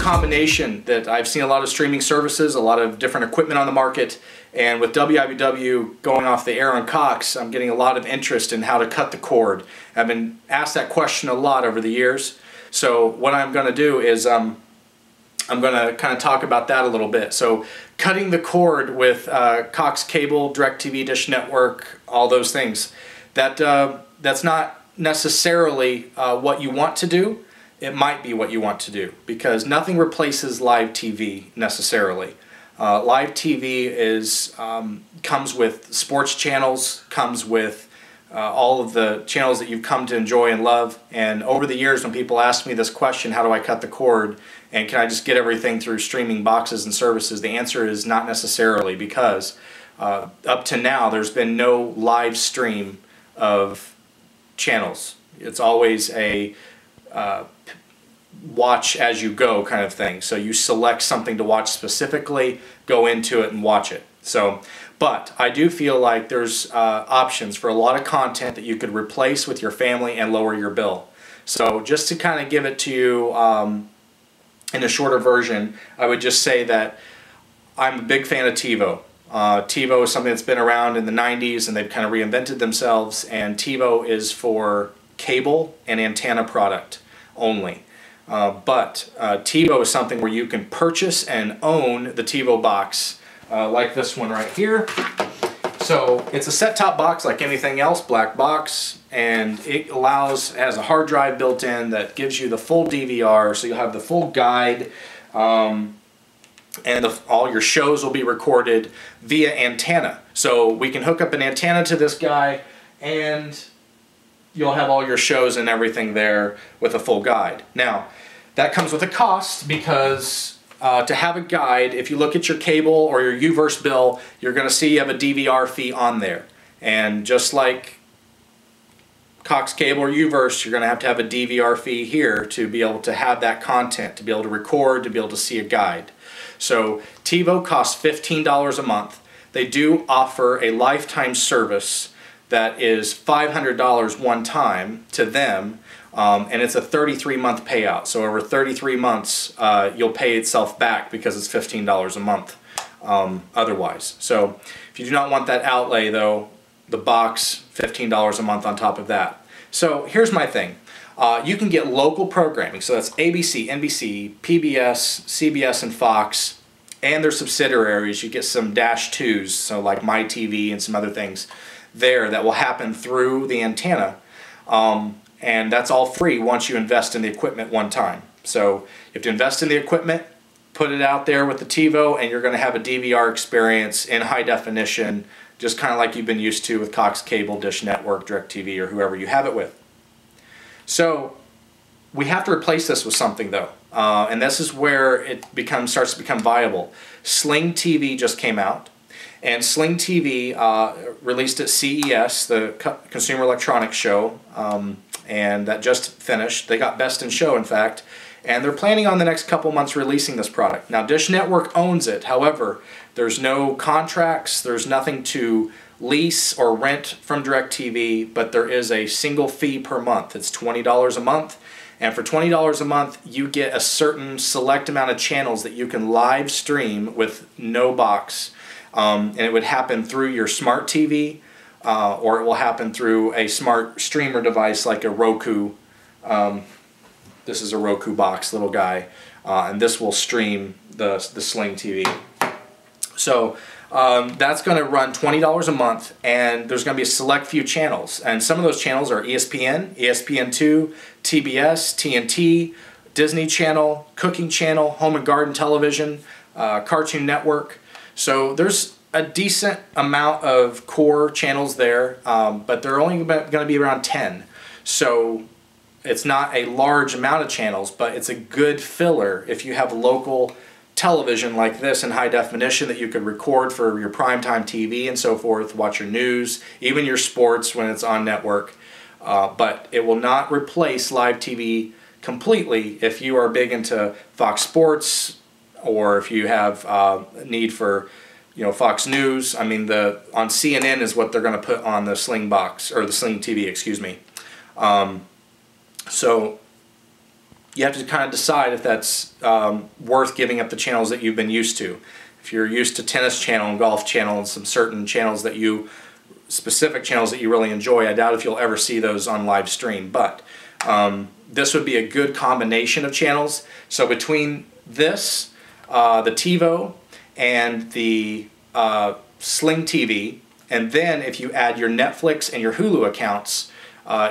combination that I've seen a lot of streaming services, a lot of different equipment on the market, and with WIBW going off the air on Cox, I'm getting a lot of interest in how to cut the cord. I've been asked that question a lot over the years, so what I'm going to do is I'm going to kind of talk about that a little bit. So cutting the cord with Cox Cable, DirecTV, Dish Network, all those things, that's not necessarily what you want to do. It might be what you want to do, because nothing replaces live TV necessarily. Live TV comes with sports channels, comes with all of the channels that you've come to enjoy and love. And over the years, when people ask me this question, how do I cut the cord, and can I just get everything through streaming boxes and services, the answer is not necessarily, because up to now there's been no live stream of channels. It's always a watch as you go kind of thing. So you select something to watch specifically, go into it and watch it. So, but I do feel like there's options for a lot of content that you could replace with your family and lower your bill. So just to kind of give it to you in a shorter version, I would just say that I'm a big fan of TiVo. TiVo is something that's been around in the 90s, and they've kind of reinvented themselves, and TiVo is for cable and antenna product only. But TiVo is something where you can purchase and own the TiVo box, like this one right here. So it's a set-top box like anything else, black box, and it has a hard drive built in that gives you the full DVR, so you'll have the full guide, and all your shows will be recorded via antenna. So we can hook up an antenna to this guy, and you'll have all your shows and everything there with a full guide. Now, that comes with a cost, because to have a guide, if you look at your cable or your UVerse bill, you're going to see you have a DVR fee on there. And just like Cox Cable or UVerse, you're going to have a DVR fee here to be able to have that content, to be able to record, to be able to see a guide. So TiVo costs $15 a month. They do offer a lifetime service that is $500 one time to them, and it's a 33-month payout. So over 33 months, you'll pay itself back, because it's $15 a month otherwise. So if you do not want that outlay, though, the box, $15 a month on top of that. So here's my thing. You can get local programming, so that's ABC, NBC, PBS, CBS, and Fox, and their subsidiaries. You get some Dash 2s, so like MyTV and some other things there that will happen through the antenna, and that's all free once you invest in the equipment one time. So you have to invest in the equipment, put it out there with the TiVo, and you're going to have a DVR experience in high definition, just kind of like you've been used to with Cox Cable, Dish Network, DirecTV, or whoever you have it with. So we have to replace this with something, though, and this is where it starts to become viable. Sling TV just came out, and Sling TV released at CES, the Consumer Electronics Show, and that just finished. They got Best in Show, in fact, and they're planning on the next couple months releasing this product. Now, Dish Network owns it. However, there's no contracts, there's nothing to lease or rent from DirecTV, but there is a single fee per month. It's $20 a month, and for $20 a month, you get a certain select amount of channels that you can live stream with no box, and it would happen through your smart TV, or it will happen through a smart streamer device like a Roku. This is a Roku box, little guy, and this will stream the Sling TV. So that's going to run $20 a month, and there's going to be a select few channels, and some of those channels are ESPN, ESPN2, TBS, TNT, Disney Channel, Cooking Channel, Home and Garden Television, Cartoon Network. So there's a decent amount of core channels there, but they're only going to be around 10. So it's not a large amount of channels, but it's a good filler if you have local television like this in high definition that you could record for your primetime TV and so forth, watch your news, even your sports when it's on network. But it will not replace live TV completely if you are big into Fox Sports, or if you have need for, Fox News. I mean, on CNN is what they're going to put on the Sling box, or the Sling TV, excuse me. So you have to kind of decide if that's worth giving up the channels that you've been used to. If you're used to Tennis Channel and Golf Channel and some certain channels that specific channels that you really enjoy, I doubt if you'll ever see those on live stream. But this would be a good combination of channels. So between this, the TiVo, and the Sling TV, and then if you add your Netflix and your Hulu accounts,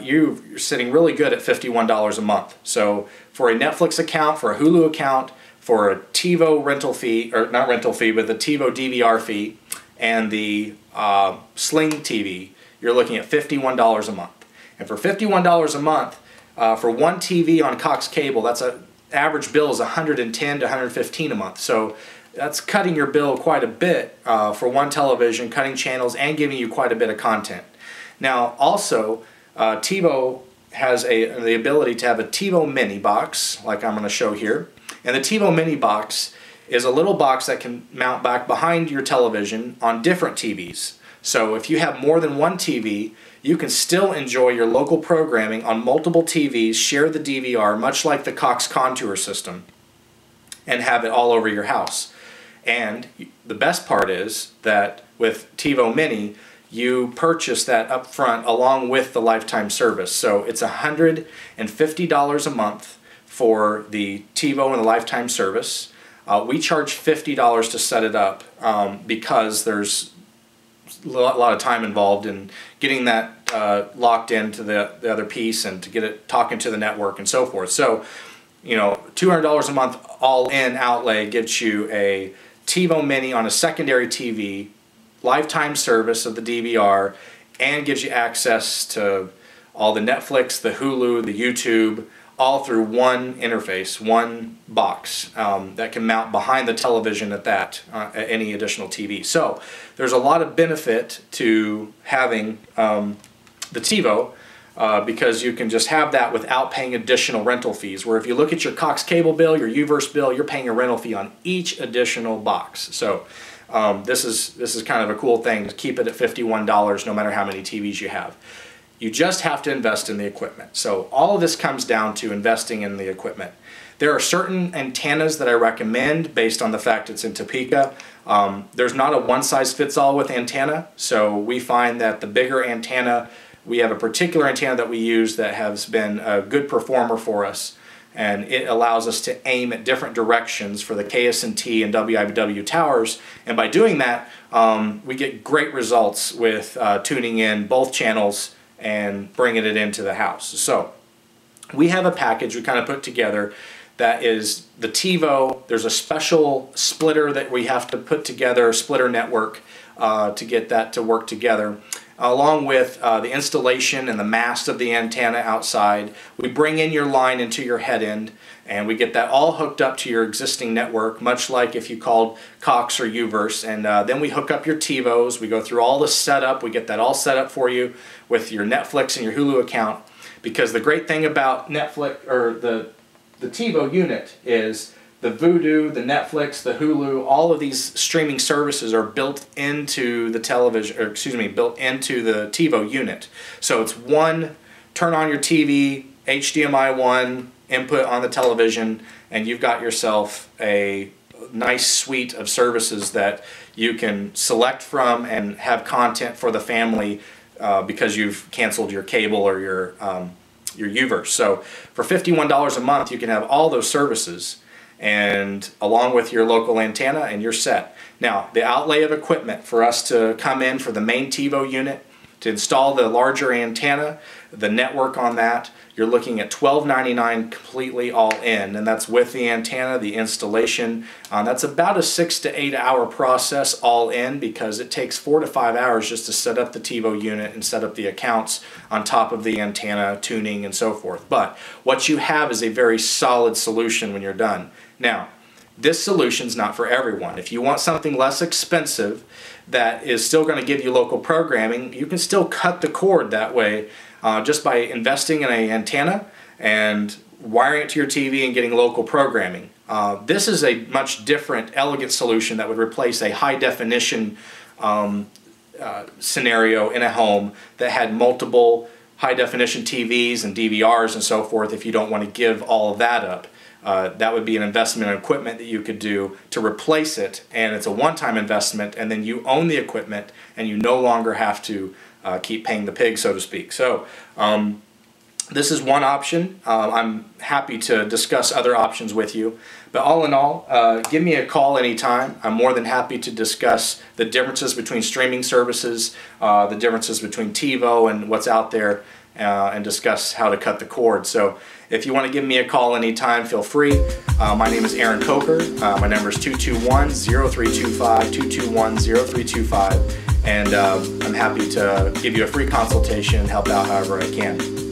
you're sitting really good at $51 a month. So for a Netflix account, for a Hulu account, for a TiVo rental fee, or not rental fee, but the TiVo DVR fee, and the Sling TV, you're looking at $51 a month. And for $51 a month, for one TV on Cox Cable, that's a average bill is $110 to $115 a month. So that's cutting your bill quite a bit for one television, cutting channels, and giving you quite a bit of content. Now, also, TiVo has the ability to have a TiVo Mini box, like I'm going to show here. And the TiVo Mini box is a little box that can mount back behind your television on different TVs. So if you have more than one TV, you can still enjoy your local programming on multiple TVs, share the DVR, much like the Cox Contour system, and have it all over your house. And the best part is that with TiVo Mini, you purchase that up front along with the lifetime service. So it's $150 a month for the TiVo and the lifetime service. We charge $50 to set it up because there's a lot of time involved in getting that locked into the other piece and to get it talking to the network and so forth. So, you know, $200 a month all-in outlay gets you a TiVo Mini on a secondary TV, lifetime service of the DVR, and gives you access to all the Netflix, the Hulu, the YouTube, all through one interface, one box that can mount behind the television at any additional TV. So there's a lot of benefit to having the TiVo because you can just have that without paying additional rental fees. Where if you look at your Cox Cable bill, your UVerse bill, you're paying a rental fee on each additional box. So this is kind of a cool thing to keep it at $51 no matter how many TVs you have. You just have to invest in the equipment. So all of this comes down to investing in the equipment. There are certain antennas that I recommend based on the fact it's in Topeka. There's not a one-size-fits-all with antenna, so we find that the bigger antenna, we have a particular antenna that we use that has been a good performer for us, and it allows us to aim at different directions for the KSNT and WIBW towers, and by doing that, we get great results with tuning in both channels and bringing it into the house. So we have a package we kind of put together that is the TiVo. There's a special splitter that we have to put together, a splitter network, to get that to work together, along with the installation and the mast of the antenna outside. We bring in your line into your head end, and we get that all hooked up to your existing network, much like if you called Cox or UVerse. And then we hook up your TiVos. We go through all the setup. We get that all set up for you with your Netflix and your Hulu account. Because the great thing about Netflix or the TiVo unit is the Vudu, the Netflix, the Hulu, all of these streaming services are built into the television, or excuse me, built into the TiVo unit. So it's one, turn on your TV, HDMI 1, input on the television, and you've got yourself a nice suite of services that you can select from and have content for the family because you've canceled your cable or your UVerse. So for $51 a month, you can have all those services, and along with your local antenna, and you're set. Now, the outlay of equipment for us to come in for the main TiVo unit, to install the larger antenna, the network on that, you're looking at $12.99 completely all in, and that's with the antenna, the installation. That's about a 6 to 8 hour process all in, because it takes 4 to 5 hours just to set up the TiVo unit and set up the accounts on top of the antenna, tuning, and so forth. But what you have is a very solid solution when you're done. Now, this solution's not for everyone. If you want something less expensive that is still going to give you local programming, you can still cut the cord that way just by investing in an antenna and wiring it to your TV and getting local programming. This is a much different, elegant solution that would replace a high-definition scenario in a home that had multiple high definition TVs and DVRs and so forth, if you don't want to give all of that up. That would be an investment in equipment that you could do to replace it, and it's a one-time investment, and then you own the equipment and you no longer have to keep paying the pig, so to speak. So this is one option. I'm happy to discuss other options with you, but all in all, give me a call anytime. I'm more than happy to discuss the differences between streaming services, the differences between TiVo and what's out there, and discuss how to cut the cord. So if you want to give me a call anytime, feel free. My name is Aaron Coker. My number is 221-0325, 221-0325, and I'm happy to give you a free consultation and help out however I can.